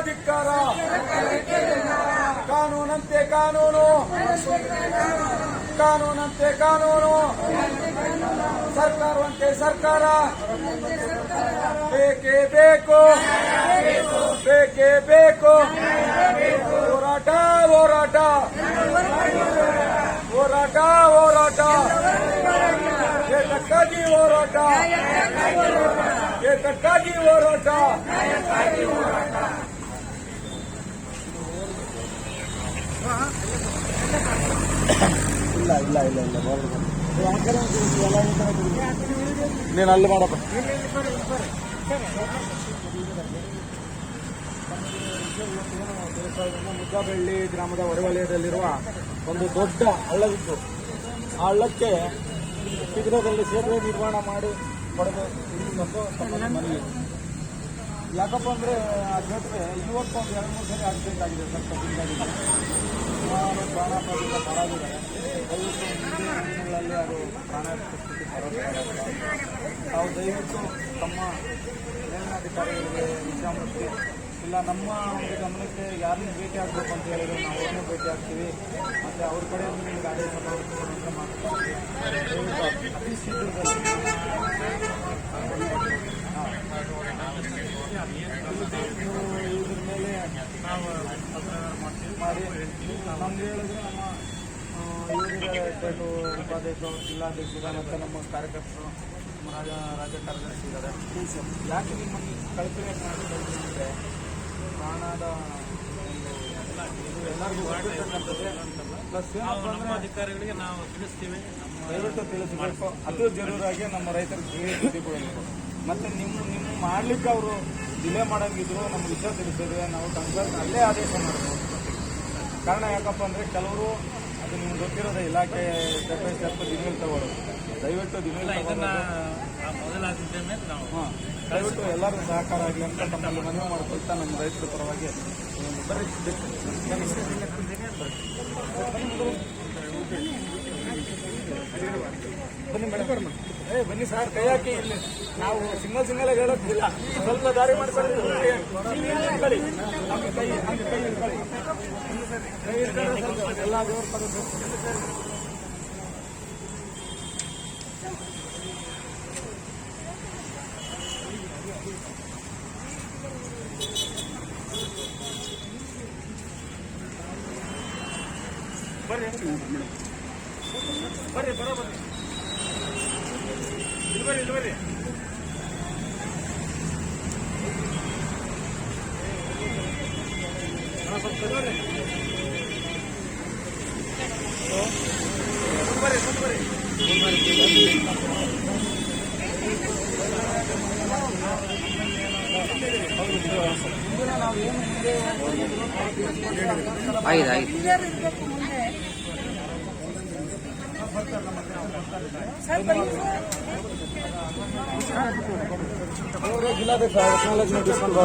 ಧಿಕ್ಕಾರ. ಕಾನೂನಂತೆ ಕಾನೂನು, ಕಾನೂನಂತೆ ಕಾನೂನು, ಸರ್ಕಾರವಂತೆ ಸರ್ಕಾರ. ಬೇಕೇ ಬೇಕು, ಬೇಕೇ ಬೇಕು. ಹೋರಾಟ ಹೋರಾಟ ಹೋರಾಟ ಹೋರಾಟ, ಏತಕ್ಕಾಗಿ ಹೋರಾಟ, ಏತಕ್ಕಾಗಿ ಹೋರಾಟ. ಇಲ್ಲ ಇಲ್ಲ ಇಲ್ಲ ಇಲ್ಲ ನೀನು ಅಲ್ಲಿ ಮಾಡಪ್ಪ. ಮುದ್ದಬಳ್ಳಿ ಗ್ರಾಮದ ಹೊರವಲಯದಲ್ಲಿರುವ ಒಂದು ದೊಡ್ಡ ಹಳ್ಳವಿದ್ದು ಆ ಹಳ್ಳಕ್ಕೆ ಶೀಘ್ರದಲ್ಲಿ ಸೇತುವೆ ನಿರ್ಮಾಣ ಮಾಡಿ ಪಡೆದು ಇರುವುದೊಂದು ತಮ್ಮ ಮನವಿ. ಯಾಕಪ್ಪ ಅಂದರೆ ಆ ಸೇತುವೆ ಇವತ್ತು ಒಂದು 2-3 ಸರಿ ಆಗಬೇಕಾಗಿದೆ. ಸರ್ ತಪ್ಪಿದ್ದಾಗಿದೆ, ಸುಮಾರು ಪ್ರಾಣಾಪಾಯದಿಂದ ಪಾರಾಗಿದ್ದಾರೆ. ದಯವಿಟ್ಟು ಮುಂದಿನ ದಿನಗಳಲ್ಲಿ ಅದು ಪ್ರಾಣಾಪಾಯ ಪರಿಸ್ಥಿತಿ ತಾವು ದಯವಿಟ್ಟು ತಮ್ಮ ಮೇಲಿನಾಧಿಕಾರಿಗಳಿಗೆ ವಿಷಾಮೂರ್ತಿ ಇಲ್ಲ ನಮ್ಮ ಒಂದು ಗಮನಕ್ಕೆ ಯಾರನ್ನು ಭೇಟಿ ಆಗಬೇಕು ಅಂತ ಹೇಳಿದ್ರೆ ನಾವು ಅವ್ರನ್ನೇ ಭೇಟಿ ಆಗ್ತೀವಿ. ಮತ್ತು ಅವ್ರ ಕಡೆಯಿಂದ ನಿಮಗೆ ಆದೇಶ ಅಂತ ಮಾಡ್ತೀವಿ. ಅತಿ ಶೀಘ್ರದಲ್ಲಿ ಇದ್ರ ಮೇಲೆ ನಾವು ಮಾಡಿ ನಮ್ಗೆ ಹೇಳಿದ್ರೆ ನಮ್ಮ ಇವರಿಗೆ ಸ್ಟೇಟು ಉಪಾಧ್ಯಕ್ಷರು, ಜಿಲ್ಲಾಧ್ಯಕ್ಷರು ಮತ್ತು ನಮ್ಮ ಕಾರ್ಯಕರ್ತರು, ನಮ್ಮ ರಾಜ್ಯ ಕಾರ್ಯದರ್ಶಿ ಇದ್ದಾರೆ. ಯಾಕೆ ನಿಮ್ಮನ್ನು ಕಲ್ಪನೆ ಮಾಡಿದ್ರೆ ಪ್ರಾಣದ ಇದು ಎಲ್ಲರಿಗೂ ಗೊತ್ತಿರ್ತಕ್ಕಂಥದ್ದೇ. ಪ್ಲಸ್ ಅಧಿಕಾರಿಗಳಿಗೆ ನಾವು ತಿಳಿಸ್ತೀವಿ, ದಯವಿಟ್ಟು ತಿಳಿಸಬೇಕು. ಅದು ಜರೂರಾಗಿ ನಮ್ಮ ರೈತರಿಗೆ ಸುದ್ದಿ ಕೊಡಬೇಕು. ಮತ್ತು ನಿಮ್ಮ ಮಾಡಲಿಕ್ಕೆ ಅವರು ಡಿಲೇ ಮಾಡೋಂಗಿದ್ರು ನಮ್ಗೆ ವಿಷಯ ತಿಳಿಸಿದ್ರೆ ನಾವು ಕನ್ಸಲ್ಟ್ ಅಲ್ಲೇ ಆದೇಶ ಮಾಡಬಹುದು. ಕಾರಣ ಯಾಕಪ್ಪ ಅಂದರೆ ಕೆಲವರು ಅದು ನಿಮ್ಗೆ ಗೊತ್ತಿರೋದೇ ಇಲಾಖೆ ಸ್ಟೆಪ್ ಬೈ ಸ್ಟೆಪ್ ದಿನಗಳು ತಗೊಳ್ಳೋದು. ದಯವಿಟ್ಟು ದಿನಗಳು ದಯವಿಟ್ಟು ಎಲ್ಲರೂ ಸಹಕಾರ ಆಗಲಿ ಅಂತ ತಮ್ಮಲ್ಲಿ ಮನವಿ ಮಾಡಿಕೊಳ್ತಾ ನಮ್ಮ ರೈತರ ಪರವಾಗಿ ಬನ್ನಿ ಮೇಡಮ್. ಬನ್ನಿ ಸರ್, ಕೈ ಹಾಕಿ. ಇಲ್ಲಿ ನಾವು ಸಿಂಗಲ್ ಹೇಳೋದಿಲ್ಲ, ಸ್ವಲ್ಪ ದಾರಿ ಮಾಡ್ಕೊಳ್ಳಿ. ನಮ್ಗೆ ಕೈ ಇಟ್ಕೊಳ್ಳಿ. ಎಲ್ಲ ದೇವ್ರ ತಗೋಬೇಕು. ಬರ್ರಿ ಬರ್ರಿ ಬರೋಬರ್ರಿ, ಇಲ್ಲಿ ಬರ್ರಿ, ಇಲ್ಲಿ ಬರ್ರಿ. ಸ್ವಲ್ಪ ಬರ್ರಿ, ಬರ್ರಿ ಬರ್ರಿ. ಜಿಲ್ಲಾಧ್ಯಕ್ಷ 14 ಡಿಸ್ಕೌಂಟ್